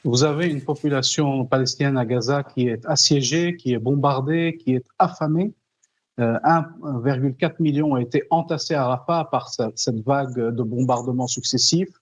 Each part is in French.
Vous avez une population palestinienne à Gaza qui est assiégée, qui est bombardée, qui est affamée. 1,4 million a été entassé à Rafah par cette vague de bombardements successifs.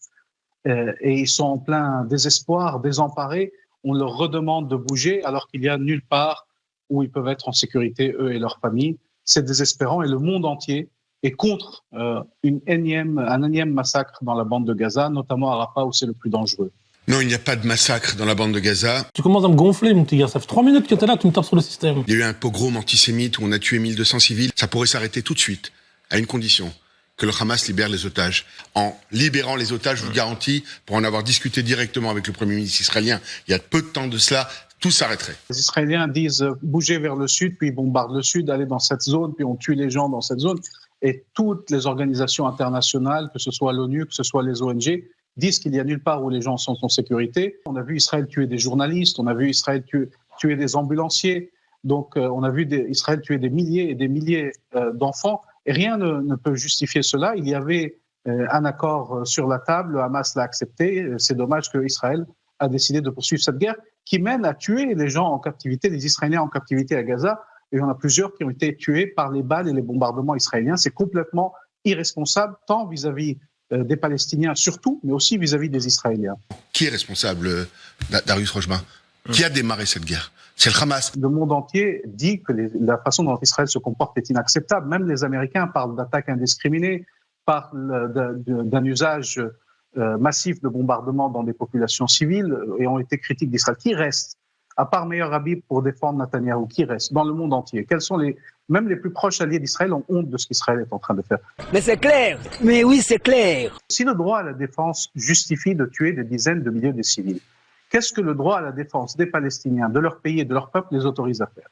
Et ils sont en plein désespoir, désemparés. On leur redemande de bouger alors qu'il n'y a nulle part où ils peuvent être en sécurité, eux et leurs familles. C'est désespérant et le monde entier est contre un énième massacre dans la bande de Gaza, notamment à Rafah où c'est le plus dangereux. Non, il n'y a pas de massacre dans la bande de Gaza. Tu commences à me gonfler, mon petit gars. Ça fait 3 minutes que t'es là, tu me tapes sur le système. Il y a eu un pogrom antisémite où on a tué 1200 civils. Ça pourrait s'arrêter tout de suite, à une condition, que le Hamas libère les otages. En libérant les otages, je vous garantis, pour en avoir discuté directement avec le Premier ministre israélien, il y a peu de temps de cela, tout s'arrêterait. Les Israéliens disent bouger vers le sud, puis ils bombardent le sud, aller dans cette zone, puis on tue les gens dans cette zone. Et toutes les organisations internationales, que ce soit l'ONU, que ce soit les ONG, disent qu'il n'y a nulle part où les gens sont en sécurité. On a vu Israël tuer des journalistes, on a vu Israël tuer des ambulanciers, donc on a vu Israël tuer des milliers et des milliers d'enfants, et rien ne peut justifier cela. Il y avait un accord sur la table, le Hamas l'a accepté, c'est dommage qu'Israël a décidé de poursuivre cette guerre qui mène à tuer les gens en captivité, les Israéliens en captivité à Gaza, et il y en a plusieurs qui ont été tués par les balles et les bombardements israéliens. C'est complètement irresponsable, tant vis-à-vis des Palestiniens surtout, mais aussi vis-à-vis des Israéliens. Qui est responsable, Darius Rochma ? Qui a démarré cette guerre ? C'est le Hamas. Le monde entier dit que la façon dont Israël se comporte est inacceptable. Même les Américains parlent d'attaques indiscriminées, parlent d'un usage massif de bombardements dans des populations civiles et ont été critiques d'Israël. Qui reste ? À part Meir Habib pour défendre Netanyahou, qui reste dans le monde entier ? Même les plus proches alliés d'Israël ont honte de ce qu'Israël est en train de faire. Mais c'est clair. Mais oui, c'est clair. Si le droit à la défense justifie de tuer des dizaines de milliers de civils, qu'est-ce que le droit à la défense des Palestiniens, de leur pays et de leur peuple les autorise à faire ?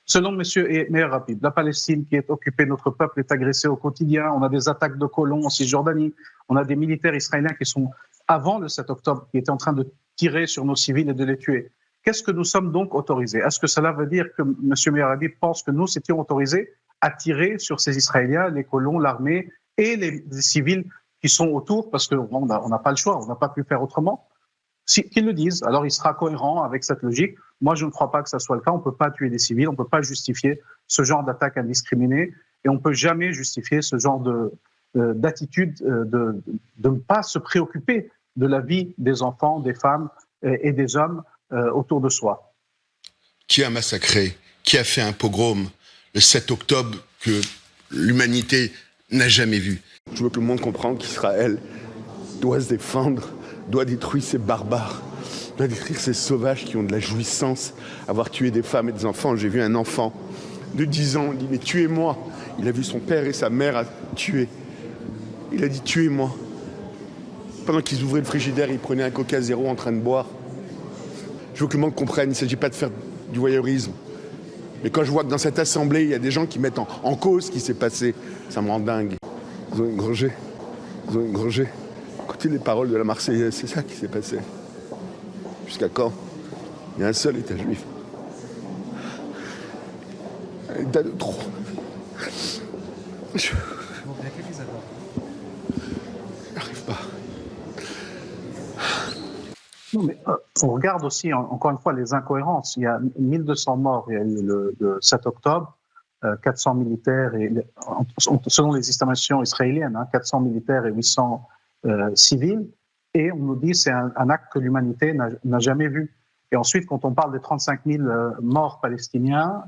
Selon M. Meir Habib, la Palestine qui est occupée, notre peuple est agressé au quotidien, on a des attaques de colons en Cisjordanie, on a des militaires israéliens qui sont, avant le 7 octobre, qui étaient en train de tirer sur nos civils et de les tuer. Qu'est-ce que nous sommes donc autorisés ? Est-ce que cela veut dire que M. Meir Habib pense que nous étions autorisés à tirer sur ces Israéliens, les colons, l'armée et les civils qui sont autour, parce qu'on n'a pas le choix, on n'a pas pu faire autrement ? Qu'ils le disent, alors il sera cohérent avec cette logique. Moi, je ne crois pas que ça soit le cas. On ne peut pas tuer des civils, on ne peut pas justifier ce genre d'attaque indiscriminée et on ne peut jamais justifier ce genre d'attitude de ne pas se préoccuper de la vie des enfants, des femmes et des hommes autour de soi. Qui a massacré, qui a fait un pogrom le 7 octobre que l'humanité n'a jamais vu ? Je veux que le monde comprenne qu'Israël doit se défendre, doit détruire ces barbares, doit détruire ces sauvages qui ont de la jouissance, avoir tué des femmes et des enfants. J'ai vu un enfant de 10 ans, il dit « mais tuez-moi ». Il a vu son père et sa mère tuer. Il a dit « tuez-moi ». Pendant qu'ils ouvraient le frigidaire, ils prenaient un Coca zéro en train de boire. Je veux que le monde comprenne, il ne s'agit pas de faire du voyeurisme. Mais quand je vois que dans cette assemblée, il y a des gens qui mettent en cause ce qui s'est passé, ça me rend dingue. Ils ont engrangé. Écoutez les paroles de la Marseillaise, c'est ça qui s'est passé. Jusqu'à quand ? Il y a un seul État juif. Un État de trop. Je n'arrive pas. Non, mais on regarde aussi, encore une fois, les incohérences. Il y a 1200 morts, il y a eu le 7 octobre, 400 militaires, et, selon les estimations israéliennes, 400 militaires et 800 civils, et on nous dit que c'est un acte que l'humanité n'a jamais vu. Et ensuite, quand on parle des 35 000 morts palestiniens,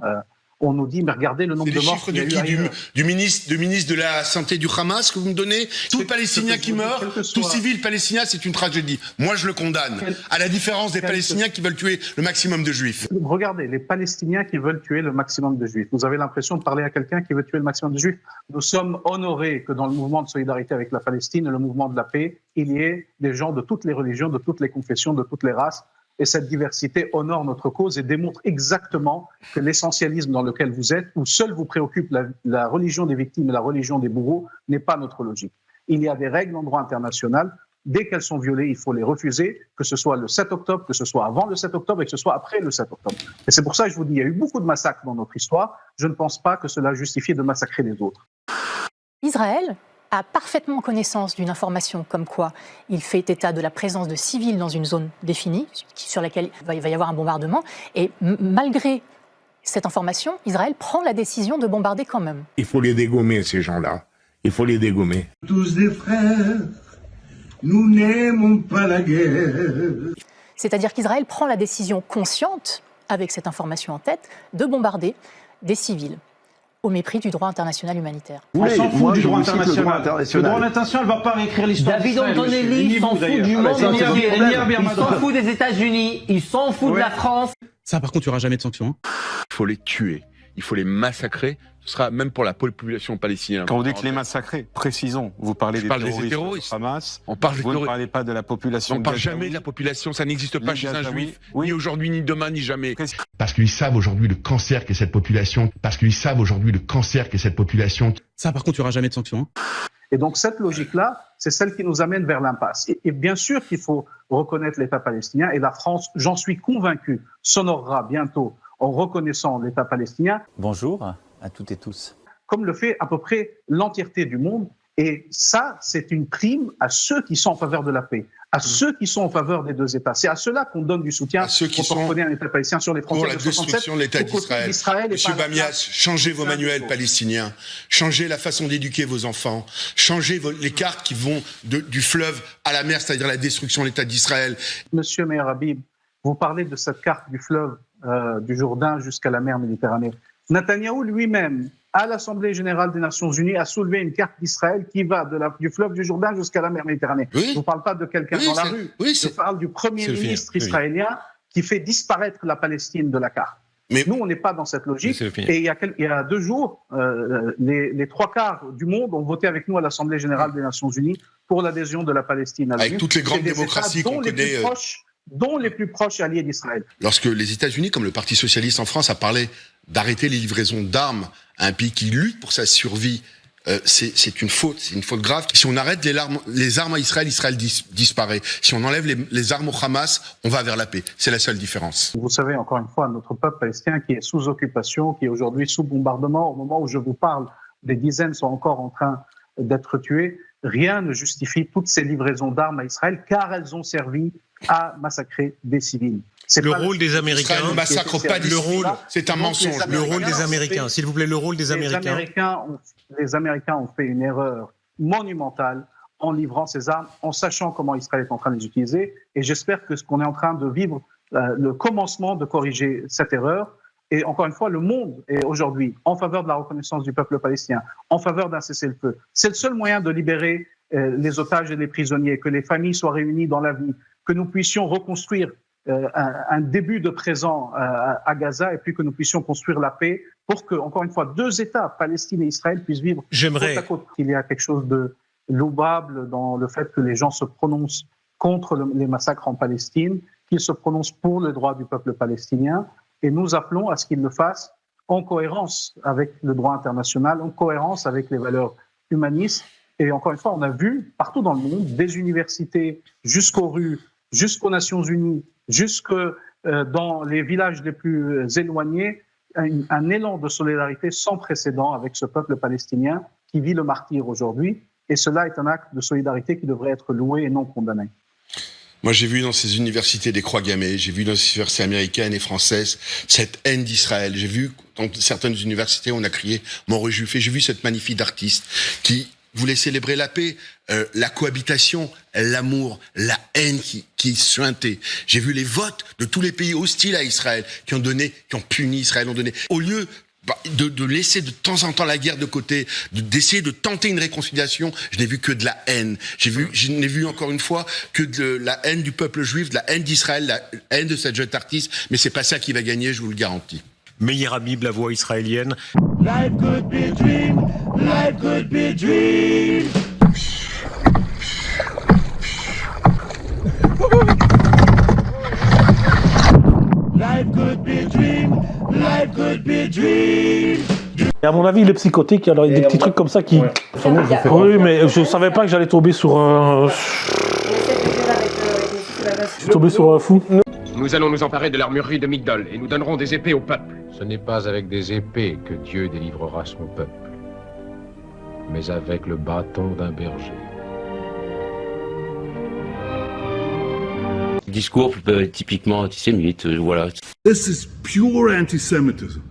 on nous dit, mais regardez le nombre de morts qu'il y a eu ailleurs. Du ministre de la Santé du Hamas que vous me donnez ? Tout Palestinien qui meurt, tout civil palestinien, c'est une tragédie. Moi, je le condamne. À la différence des Palestiniens qui veulent tuer le maximum de Juifs. Regardez, les Palestiniens qui veulent tuer le maximum de Juifs. Vous avez l'impression de parler à quelqu'un qui veut tuer le maximum de Juifs. Nous sommes honorés que dans le mouvement de solidarité avec la Palestine et le mouvement de la paix, il y ait des gens de toutes les religions, de toutes les confessions, de toutes les races. Et cette diversité honore notre cause et démontre exactement que l'essentialisme dans lequel vous êtes, où seul vous préoccupe la religion des victimes et la religion des bourreaux, n'est pas notre logique. Il y a des règles en droit international. Dès qu'elles sont violées, il faut les refuser, que ce soit le 7 octobre, que ce soit avant le 7 octobre et que ce soit après le 7 octobre. Et c'est pour ça que je vous dis, il y a eu beaucoup de massacres dans notre histoire. Je ne pense pas que cela justifie de massacrer les autres. Israël a parfaitement connaissance d'une information comme quoi il fait état de la présence de civils dans une zone définie, sur laquelle il va y avoir un bombardement, et malgré cette information, Israël prend la décision de bombarder quand même. Il faut les dégommer, ces gens-là. Il faut les dégommer. Tous des frères, nous n'aimons pas la guerre. C'est-à-dire qu'Israël prend la décision consciente, avec cette information en tête, de bombarder des civils, au mépris du droit international humanitaire. On s'en fout du droit international. Le droit international ne va pas réécrire l'histoire. David Antonelli s'en fout du monde entier. Il s'en fout des États-Unis, il s'en fout de la France. Ça, par contre, il n'y aura jamais de sanctions. Il faut les tuer, il faut les massacrer. Ce sera même pour la population palestinienne. Quand vous dites les massacrer, précisons. Vous parlez des terroristes Hamas. On parle vous ne parlez pas de la population. On ne parle jamais de la population. Ça n'existe pas chez un juif. Oui. Ni aujourd'hui, ni demain, ni jamais. Parce qu'ils savent aujourd'hui le cancer qu'est cette population. Parce qu'ils savent aujourd'hui le cancer qu'est cette population. Ça, par contre, il n'y aura jamais de sanctions. Et donc cette logique-là, c'est celle qui nous amène vers l'impasse. Et bien sûr qu'il faut reconnaître l'État palestinien, et la France, j'en suis convaincu, s'honorera bientôt en reconnaissant l'État palestinien. Bonjour à toutes et tous. Comme le fait à peu près l'entièreté du monde. Et ça, c'est une prime à ceux qui sont en faveur de la paix, à ceux qui sont en faveur des deux États. C'est à ceux-là qu'on donne du soutien pour reconnaître un État palestinien sur les frontières pour la destruction de l'État d'Israël. Monsieur Bamias, changez vos manuels palestiniens, changez la façon d'éduquer vos enfants, changez les cartes qui vont du fleuve à la mer, c'est-à-dire la destruction de l'État d'Israël. Monsieur Meir Habib, vous parlez de cette carte du fleuve du Jourdain jusqu'à la mer Méditerranée. Netanyahou lui-même, à l'Assemblée générale des Nations Unies, a soulevé une carte d'Israël qui va du fleuve du Jourdain jusqu'à la mer Méditerranée. Oui. Je ne parle pas de quelqu'un dans la rue, je parle du Premier ministre israélien qui fait disparaître la Palestine de la carte. Mais nous, on n'est pas dans cette logique. Et il y a 2 jours, les 3/4 du monde ont voté avec nous à l'Assemblée générale des Nations Unies pour l'adhésion de la Palestine à l'ONU. Avec toutes les grandes démocraties qu'on connaît. Dont les plus proches alliés d'Israël. Lorsque les États-Unis, comme le Parti socialiste en France, a parlé d'arrêter les livraisons d'armes à un pays qui lutte pour sa survie, c'est une faute grave. Si on arrête les armes à Israël, Israël disparaît. Si on enlève les armes au Hamas, on va vers la paix. C'est la seule différence. Vous savez, encore une fois, notre peuple palestinien qui est sous occupation, qui est aujourd'hui sous bombardement, au moment où je vous parle, des dizaines sont encore en train d'être tués. Rien ne justifie toutes ces livraisons d'armes à Israël, car elles ont servi à massacrer des civils. Le rôle des Américains ne massacre pas des civils, c'est un mensonge. Le rôle des Américains, s'il vous plaît, le rôle des Américains. Les Américains ont fait une erreur monumentale en livrant ces armes, en sachant comment Israël est en train de les utiliser. Et j'espère que ce qu'on est en train de vivre, le commencement de corriger cette erreur. Et encore une fois, le monde est aujourd'hui en faveur de la reconnaissance du peuple palestinien, en faveur d'un cessez-le-feu. C'est le seul moyen de libérer les otages et les prisonniers, que les familles soient réunies dans la vie, que nous puissions reconstruire un début de présent à Gaza, et puis que nous puissions construire la paix pour que, encore une fois, 2 États, Palestine et Israël, puissent vivre côte à côte. Il y a quelque chose de louable dans le fait que les gens se prononcent contre les massacres en Palestine, qu'ils se prononcent pour le droit du peuple palestinien, et nous appelons à ce qu'ils le fassent en cohérence avec le droit international, en cohérence avec les valeurs humanistes. Et encore une fois, on a vu partout dans le monde, des universités jusqu'aux rues, jusqu'aux Nations Unies, jusque dans les villages les plus éloignés, un élan de solidarité sans précédent avec ce peuple palestinien qui vit le martyre aujourd'hui. Et cela est un acte de solidarité qui devrait être loué et non condamné. Moi, j'ai vu dans ces universités des croix gammées, j'ai vu dans ces universités américaines et françaises cette haine d'Israël. J'ai vu dans certaines universités, on a crié « mort aux Juifs ». Et j'ai vu cette magnifique artiste qui voulait célébrer la paix, la cohabitation, l'amour, la haine qui suintait. J'ai vu les votes de tous les pays hostiles à Israël qui ont puni Israël, ont donné. Au lieu de laisser de temps en temps la guerre de côté, d'essayer de tenter une réconciliation, je n'ai vu que de la haine. Je n'ai vu encore une fois que de la haine du peuple juif, de la haine d'Israël, la haine de cette jeune artiste. Mais c'est pas ça qui va gagner, je vous le garantis. Meir Habib, la voix israélienne. Life could be a dream, life could be a dream. Life could be a dream, life could be a dream. Et à mon avis, il est psychotique, alors il y a des petits trucs comme ça qui... Oui, mais je savais pas que j'allais tomber sur un... Je suis tombé sur un fou. Nous allons nous emparer de l'armurerie de Migdol et nous donnerons des épées au peuple. Ce n'est pas avec des épées que Dieu délivrera son peuple. mais avec le bâton d'un berger. Discours typiquement antisémite, voilà. This is pure anti-Semitism.